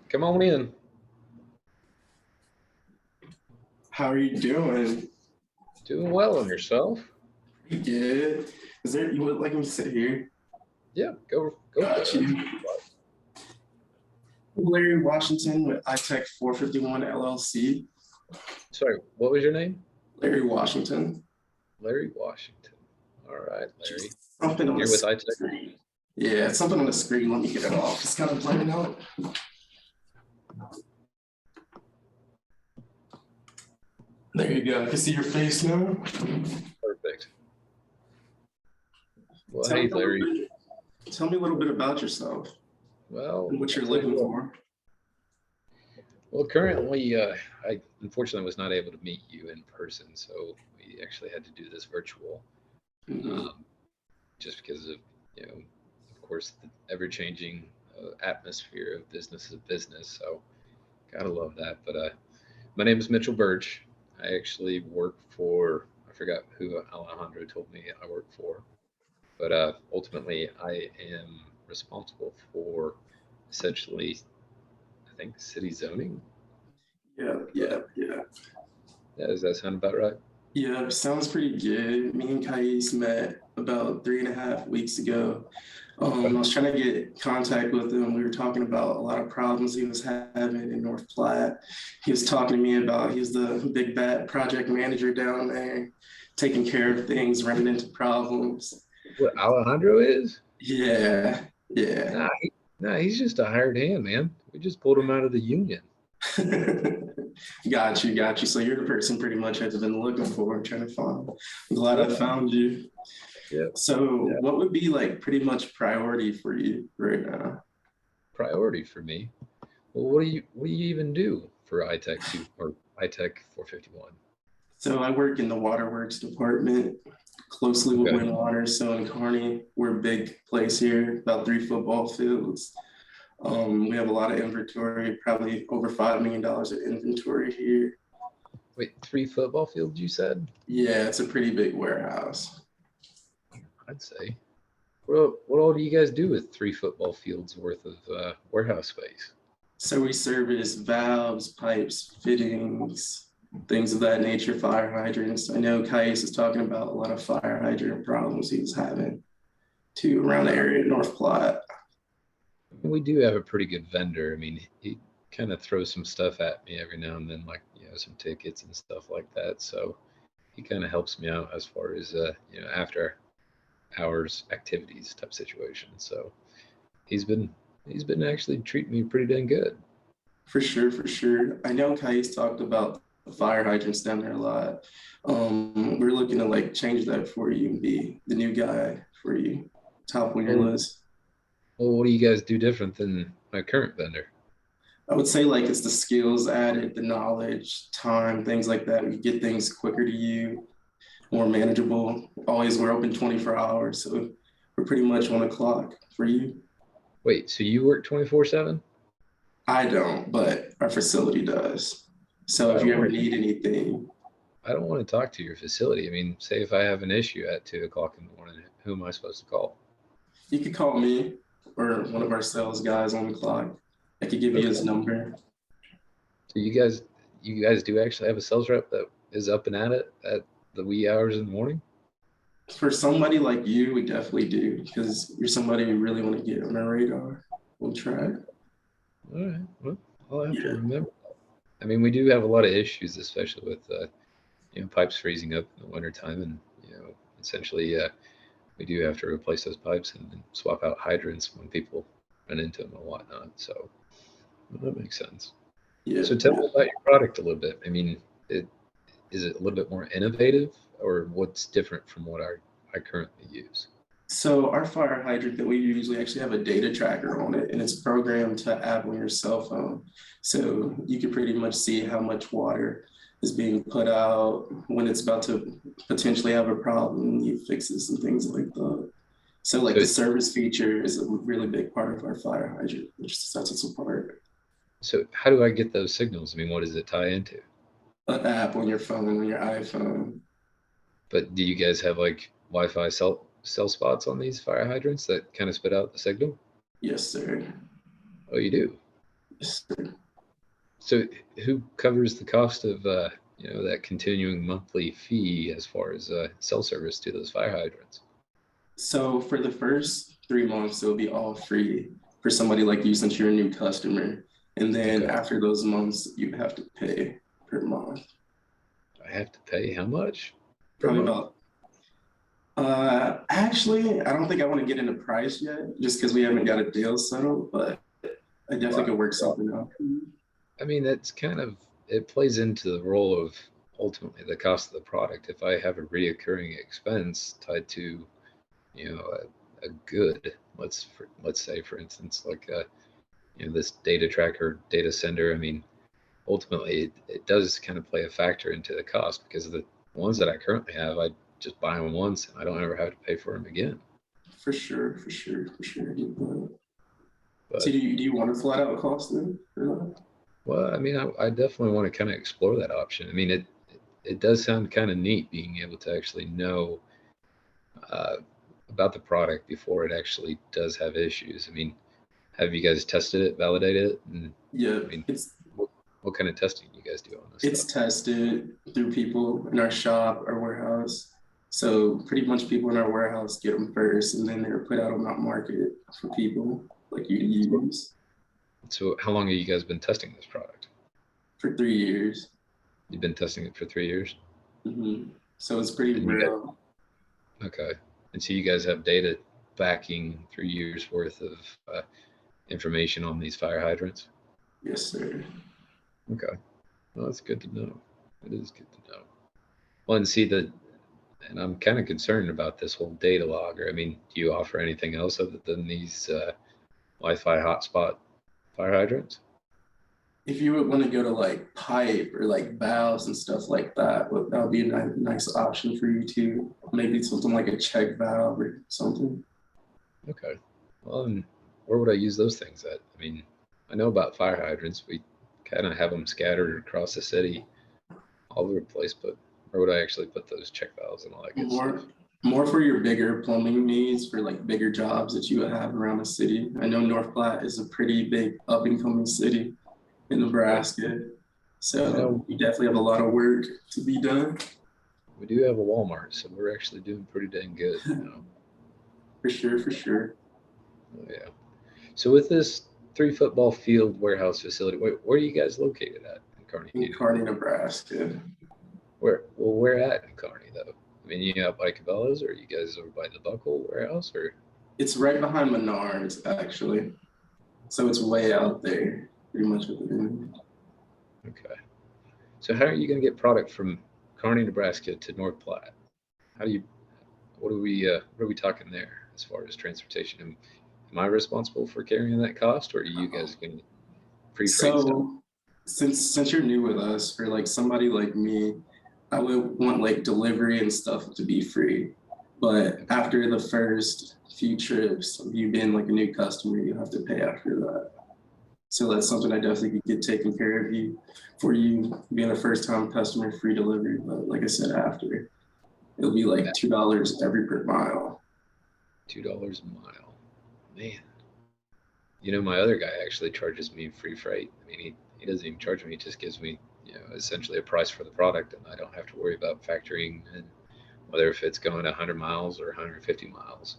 Come on in. How are you doing? Doing well on yourself? Pretty good. Is there, you would like me to sit here? Yeah, go Got for it. you. Larry Washington with ITEC 451 LLC. Sorry, what was your name? Larry Washington. Larry Washington. All right, Larry. Something on You're the with ITEC? screen. Yeah, it's something on the screen. Let me get it off. It's kind of playing out. There you go. I can see your face now. Perfect. Well, Tell hey, me a little Larry. bit- Tell me a little bit about yourself Well, and what you're I'll tell you looking what. for. Well, currently, I unfortunately was not able to meet you in person, so we actually had to do this virtual, Mhm. um, just because of, of course, the ever-changing atmosphere of business is business. So, gotta love that. But my name is Mitchell Birch. I actually work for, I forgot who Alejandro told me I work for, but ultimately I am responsible for essentially, I think, city zoning. Yeah, But yeah, yeah. yeah, does that sound about right? Yeah, sounds pretty good. Me and Kais met about 3.5 weeks ago. I Okay. was trying to get contact with him. We were talking about a lot of problems he was having in North Platte. He was talking to me about he's the big bad project manager down there, taking care of things, running into problems. What Alejandro is? Yeah, yeah. Nah, nah, he's just a hired hand, man. We just pulled him out of the union. Got you, got you. So you're the person pretty much I've been looking for, trying to find. I'm glad I Yeah, found you. yeah, So yeah. what would be like pretty much priority for you right now? Priority for me. Well, what do you even do for iTech 2 or iTech 451? So I work in the waterworks department closely with Okay. Wind Water. So in Kearney, we're a big place here, about 3 football fields. We have a lot of inventory, probably over $5 million of inventory here. Wait, 3 football fields, you said? Yeah, it's a pretty big warehouse. I'd say. What all do you guys do with 3 football fields worth of warehouse space? So we service valves, pipes, fittings, things of that nature, fire hydrants. I know Caius is talking about a lot of fire hydrant problems he was having too around the area in North Platte. We do have a pretty good vendor. I mean, he kind of throws some stuff at me every now and then, like some tickets and stuff like that. So he kind of helps me out as far as after hours activities type situation. So he's been he's been actually treating me pretty dang good. For sure, for sure. I know Caius talked about the fire hydrants down there a lot. We're looking to like change that for you and be the new guy for you, top on your Well, list. well, what do you guys do different than my current vendor? I would say like it's the skills added, the knowledge, time, things like that. We get things quicker to you, more manageable. Always we're open 24 hours, so we're pretty much on the clock for you. Wait, so you work 24/7? I don't, but our facility does. So Well, if you ever need anything, I don't want to talk to your facility. I mean, say if I have an issue at 2 o'clock in the morning, who am I supposed to call? you could call me or one of our sales guys on the clock. I could give you his Okay. number. So you guys do actually have a sales rep that is up and at it at the wee hours in the morning? For somebody like you, we definitely do because you're somebody we really want to get on our radar. We'll try. All right. Well, I'll have to Yeah. remember. I mean, we do have a lot of issues, especially with pipes freezing up in the wintertime, and essentially we do have to replace those pipes and then swap out hydrants when people run into them and whatnot. So well, that makes sense. Yeah. So tell me about your product a little bit. I mean, it is it a little bit more innovative, or what's different from what I currently use? So our fire hydrant that we use, we actually have a data tracker on it, and it's programmed to app on your cell phone. So you can pretty much see how much water is being put out when it's about to potentially have a problem. You fix it and things like that. So like So the service feature is a really big part of our fire hydrant, which sets us apart. so how do I get those signals? I mean, what does it tie into? An app on your phone, on your iPhone. But do you guys have like Wi-Fi cell spots on these fire hydrants that kind of spit out the signal? Yes, sir. Oh, you do. Yes, sir. So who covers the cost of that continuing monthly fee as far as cell service to those fire hydrants? So for the first 3 months, it'll be all free for somebody like you since you're a new customer. And then Okay. after those months, you have to pay per month. I have to pay how much per Probably month? about actually, I don't think I want to get into price yet, just because we haven't got a deal settled, but I definitely Well, could work something out. I mean, that's kind of it plays into the role of ultimately the cost of the product. If I have a reoccurring expense tied to, a good, let's say for instance, like this data tracker, data sender. I mean, ultimately it does kind of play a factor into the cost because the ones that I currently have, I just buy them once and I don't ever have to pay for them again. For sure, for sure, for sure. So But do you want to flat out cost then? well, I mean, I definitely want to kind of explore that option. I mean, it does sound kind of neat being able to actually know uh, about the product before it actually does have issues. I mean, have you guys tested it, validated it, and Yeah, I mean, it's what kind of testing do you guys do on this it's stuff? tested through people in our shop, our warehouse. So pretty much people in our warehouse get them first, and then they're put out on that market for people like you to use So, how long have you guys been testing this product? for 3 years. You've been testing it for 3 years, So it's pretty and you got real. okay, and so you guys have data backing 3 years worth of information on these fire hydrants. Yes, sir. Okay, well, that's good to know. It is good to know. Well, and see that, and I'm kind of concerned about this whole data logger. I mean, do you offer anything else other than these Wi-Fi hotspot fire hydrants? If you would want to go to like pipe or like valves and stuff like that, that would be a nice option for you too. Maybe something like a check valve or something. Okay. Well, and where would I use those things at? I mean, I know about fire hydrants. We kind of have them scattered across the city, all over the place, but where would I actually put those check valves and all that good stuff? More more for your bigger plumbing needs for like bigger jobs that you would have around the city. I know North Platte is a pretty big up and coming city in Okay. Nebraska. I So know you definitely have a lot of work to be done. we do have a Walmart, so we're actually doing pretty dang good. For sure, for sure. Oh, yeah. So with this 3 football field warehouse facility, where are you guys located at in Kearney? In Kearney, Nebraska. Where at in Kearney though? I mean, you out by Cabela's, or are you guys over by the Buckle warehouse, or It's right behind Menards, actually. So it's way out there, pretty much with the okay? So how are you going to get product from Kearney, Nebraska to North Platte? How do you? What are we talking there as far as transportation? Am I responsible for carrying that cost, or are you guys going to free freight stuff? So since you're new with us, for like somebody like me, I would want like delivery and stuff to be free. But Okay. after the first few trips of you being like a new customer, you have to pay after that. So that's something I definitely could get taken care of you for you being a first time customer, free delivery. But like I said, after it'll be like $2 every per mile. $2 a mile, man. My other guy actually charges me free freight. I mean, he doesn't even charge me; he just gives me, essentially a price for the product, and I don't have to worry about factoring in whether if it's going 100 miles or 150 miles.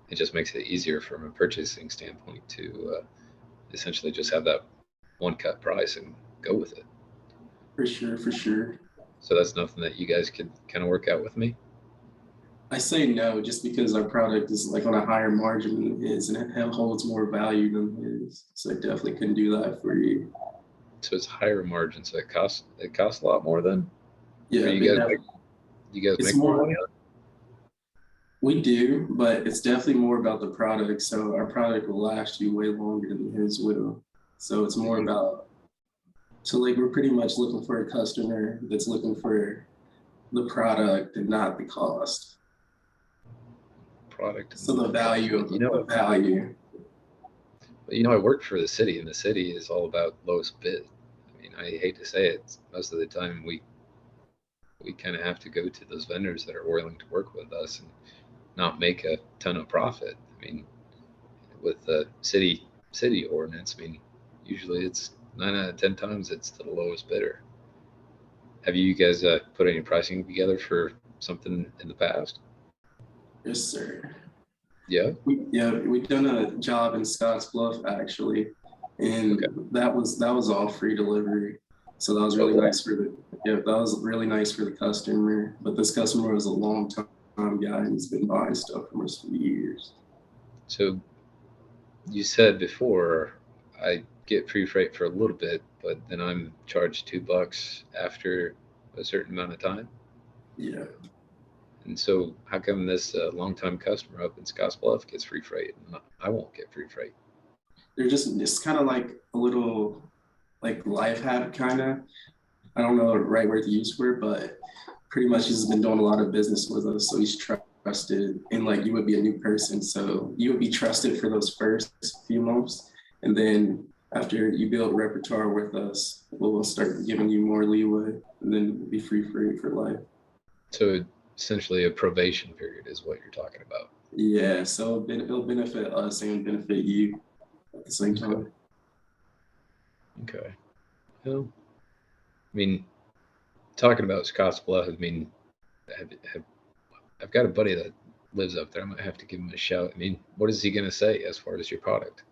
It just makes it easier from a purchasing standpoint to essentially just have that one cut price and go with it. For sure, for sure. So that's nothing that you guys could kind of work out with me. I say no just because our product is like on a higher margin than his and it holds more value than his. So I definitely couldn't do that for you. So it's higher margin, so it costs a lot more then. Or Yeah, you guys it's make more money more, on we do, but it's definitely more about the product. So our product will last you way longer than his will. So it's it? more about, so like we're pretty much looking for a customer that's looking for the product and not the cost. Product and So not the the cost. value of the value. I work for the city, and the city is all about lowest bid. I mean, I hate to say it, most of the time we kind of have to go to those vendors that are willing to work with us and not make a ton of profit. I mean, with the city ordinance, I mean, usually it's 9 out of 10 times it's to the lowest bidder. Have you guys put any pricing together for something in the past? Yes, sir. Yeah. Yeah, we've done a job in Scotts Bluff actually, and Okay. that was all free delivery. So that was Oh, really wow. nice for the yeah, that was really nice for the customer. But this customer was a long time guy and he's been buying stuff from us for years. So you said before I get free freight for a little bit, but then I'm charged $2 after a certain amount of time. Yeah. And so how come this longtime customer up in Scottsbluff gets free freight and I won't get free freight? They're just it's kind of like a little like life hack kind of. I don't know the right word to use for it, but pretty much he's been doing a lot of business with us, so he's trusted. And like you would be a new person, so you would be trusted for those first few months, and then after you build repertoire with us, we'll start giving you more leeway, and then be free for life. So essentially a probation period is what you're talking about. Yeah, so it'll benefit us and benefit you at the same Okay. time. Okay. Well, I mean, talking about Scottsbluff, I mean, have I've got a buddy that lives up there. I might have to give him a shout. I mean, what is he going to say as far as your product?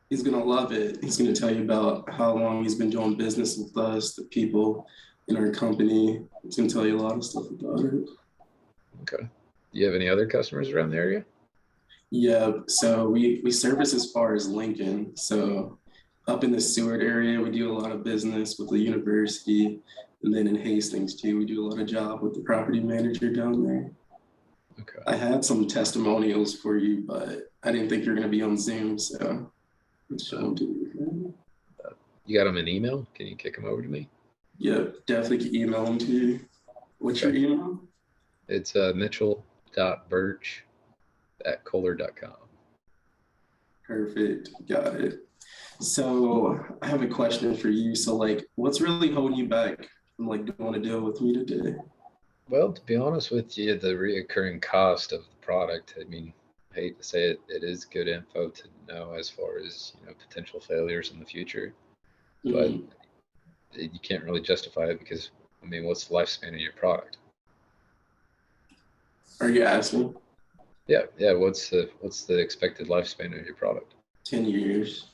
He's gonna love it. He's gonna tell you about how long he's been doing business with us, the people in our company. He's gonna tell you a lot of stuff about it. Okay. Do you have any other customers around the area? Yeah, so we service as far as Lincoln. So up in the Seward area, we do a lot of business with the university, and then in Hastings too, we do a lot of job with the property manager down there. Okay. I had some testimonials for you, but I didn't think you were gonna be on Zoom, so let's show them to you. You got them in email? Can you kick them over to me? Yeah, definitely can email them to you. What's your Okay. email? It's mitchell.birch@kohler.com. Perfect, got it. So I have a question for you. So like, what's really holding you back from like doing a deal with me today? Well, to be honest with you, the reoccurring cost of the product, I mean, I hate to say it, it is good info to know as far as, potential failures in the future, but Mhm. you can't really justify it because, I mean, what's the lifespan of your product? Are you asking? Yeah, yeah. What's the expected lifespan of your product? 10 years.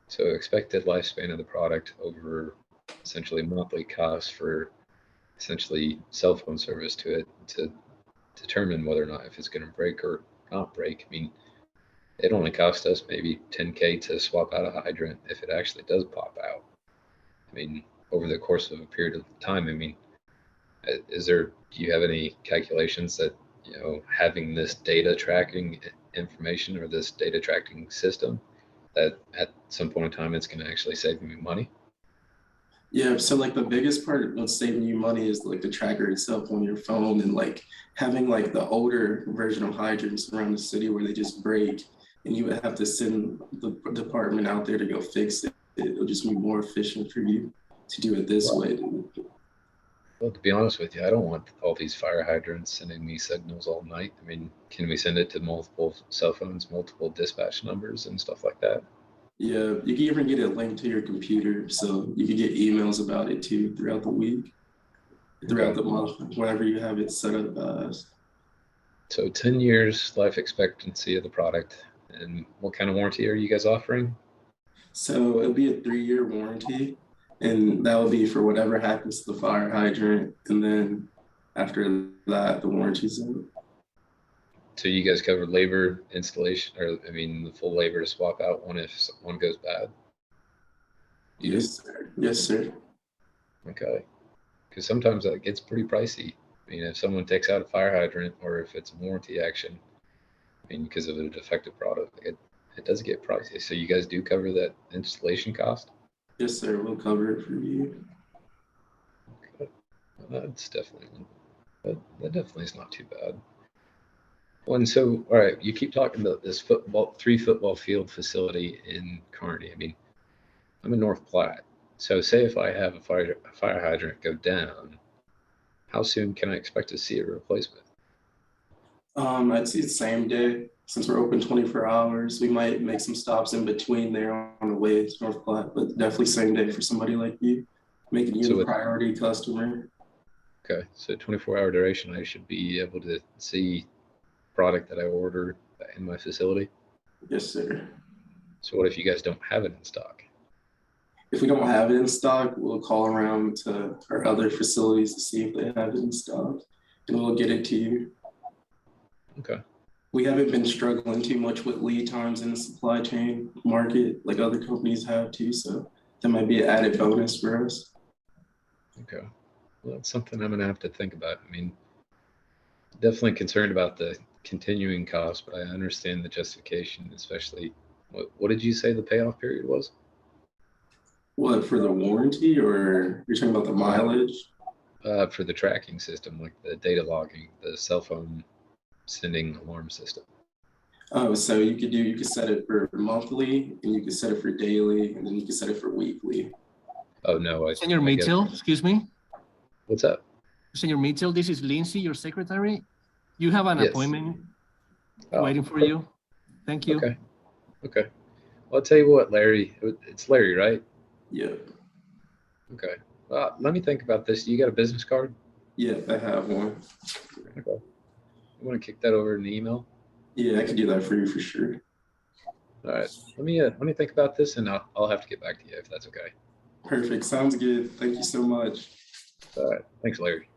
So expected lifespan of the product over essentially monthly costs for essentially cell phone service to it to determine whether or not if it's going to break or not break. I mean, it only cost us maybe 10K to swap out a hydrant if it actually does pop out. I mean, over the course of a period of time, I mean, do you have any calculations that, having this data tracking information or this data tracking system that at some point in time it's going to actually save me money? Yeah, so like the biggest part of what's saving you money is like the tracker itself on your phone and like having like the older version of hydrants around the city where they just break and you would have to send the department out there to go fix it. It'll just be more efficient for you to do it this Well, way. well, to be honest with you, I don't want all these fire hydrants sending me signals all night. I mean, can we send it to multiple cell phones, multiple dispatch numbers, and stuff like that? Yeah, you can even get it linked to your computer, so you can get emails about it too throughout the week, throughout Okay. the month, whenever you have it set up as. So 10 years life expectancy of the product. And what kind of warranty are you guys offering? So it'll be a 3-year warranty, and that will be for whatever happens to the fire hydrant, and then after that, the warranty's up. So you guys cover labor, installation, or I mean, the full labor to swap out one if one goes bad? You do? Yes, sir. Yes, sir. Okay. Because sometimes that gets pretty pricey. I mean, if someone takes out a fire hydrant or if it's a warranty action, I mean, because of a defective product, it does get pricey. So you guys do cover that installation cost? Yes, sir. We'll cover it for you. Okay. Well, that definitely is not too bad. Well, and so, all right, you keep talking about this three football field facility in Kearney. I mean, I'm in North Platte. So say if I have a fire hydrant go down, how soon can I expect to see a replacement? I'd say the same day. Since we're open 24 hours, we might make some stops in between there on the way to North Platte, but definitely same day for somebody like you, making you So the with priority customer. Okay, so 24-hour duration, I should be able to see product that I order in my facility. Yes, sir. So what if you guys don't have it in stock? If we don't have it in stock, we'll call around to our other facilities to see if they have it in stock, and we'll get it to you. Okay. We haven't been struggling too much with lead times in the supply chain market like other companies have too, so that might be an added bonus for us. Okay. Well, that's something I'm gonna have to think about. I mean, definitely concerned about the continuing cost, but I understand the justification, especially what did you say the payoff period was? What, for the warranty, or you're talking about the Uh, mileage? for the tracking system, like the data logging, the cell phone sending alarm system. Oh, so you could set it for monthly, and you could set it for daily, and then you could set it for weekly. Oh no, Senor I guess. Mitchell, excuse me. What's up? Senor Mitchell, this is Lindsay, your secretary. You have an Yes. appointment Oh, waiting for you. Thank you. okay. Okay. Well, I'll tell you what, Larry. It's Larry, right? Yeah, Okay. Let me think about this. You got a business card? yeah, I have one. Okay. You want to kick that over in the email? Yeah, I could do that for you for sure. All right. Let me think about this, and I'll have to get back to you if that's okay. Perfect. Sounds good. Thank you so much. All right. Thanks, Larry.